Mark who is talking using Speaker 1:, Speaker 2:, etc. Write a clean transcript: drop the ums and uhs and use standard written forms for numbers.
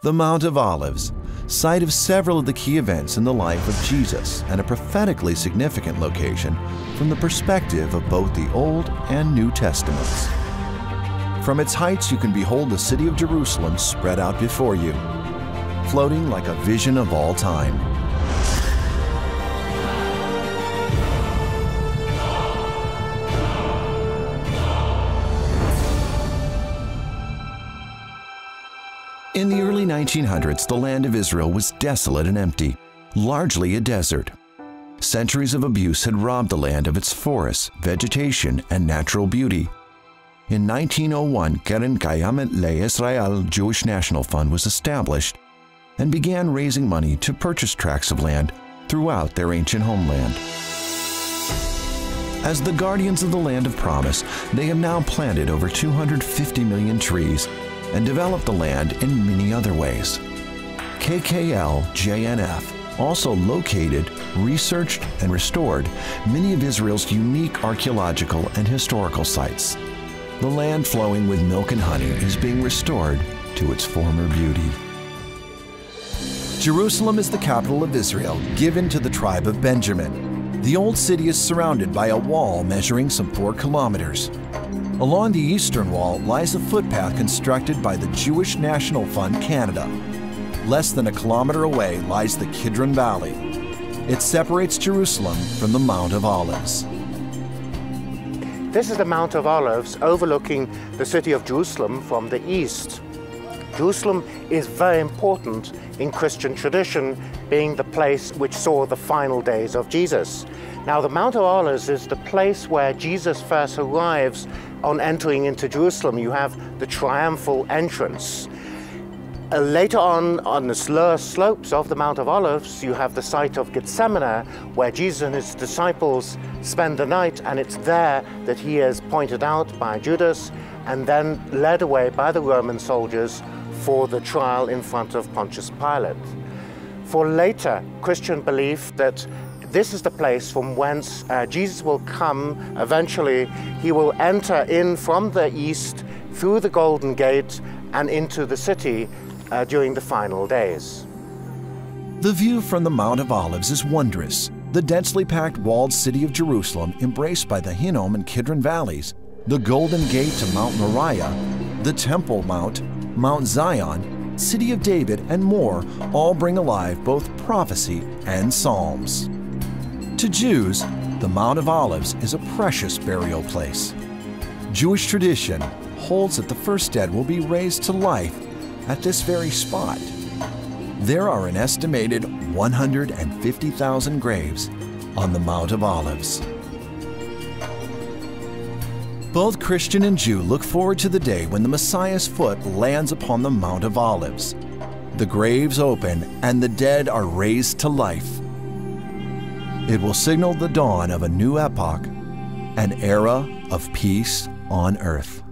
Speaker 1: The Mount of Olives, site of several of the key events in the life of Jesus and a prophetically significant location from the perspective of both the Old and New Testaments. From its heights you can behold the city of Jerusalem spread out before you, floating like a vision of all time. In the early 1900s, the land of Israel was desolate and empty, largely a desert. Centuries of abuse had robbed the land of its forests, vegetation, and natural beauty. In 1901, Keren Kayamet Le-Israel Jewish National Fund was established and began raising money to purchase tracts of land throughout their ancient homeland. As the guardians of the Land of Promise, they have now planted over 250 million trees and developed the land in many other ways. KKL-JNF also located, researched, and restored many of Israel's unique archaeological and historical sites. The land flowing with milk and honey is being restored to its former beauty. Jerusalem is the capital of Israel, given to the tribe of Benjamin. The old city is surrounded by a wall measuring some 4 kilometers. Along the eastern wall lies a footpath constructed by the Jewish National Fund Canada. Less than a kilometer away lies the Kidron Valley. It separates Jerusalem from the Mount of Olives.
Speaker 2: This is the Mount of Olives overlooking the city of Jerusalem from the east. Jerusalem is very important in Christian tradition, being the place which saw the final days of Jesus. Now, the Mount of Olives is the place where Jesus first arrives on entering into Jerusalem. You have the triumphal entrance. Later on the lower slopes of the Mount of Olives, you have the site of Gethsemane, where Jesus and his disciples spend the night, and it's there that he is pointed out by Judas and then led away by the Roman soldiers for the trial in front of Pontius Pilate. For later Christian belief that this is the place from whence Jesus will come eventually. He will enter in from the east through the Golden Gate and into the city during the final days.
Speaker 1: The view from the Mount of Olives is wondrous. The densely packed walled city of Jerusalem, embraced by the Hinnom and Kidron valleys, the Golden Gate to Mount Moriah, the Temple Mount, Mount Zion, City of David, and more all bring alive both prophecy and psalms. To Jews, the Mount of Olives is a precious burial place. Jewish tradition holds that the first dead will be raised to life at this very spot. There are an estimated 150,000 graves on the Mount of Olives. Both Christian and Jew look forward to the day when the Messiah's foot lands upon the Mount of Olives. The graves open and the dead are raised to life. It will signal the dawn of a new epoch, an era of peace on earth.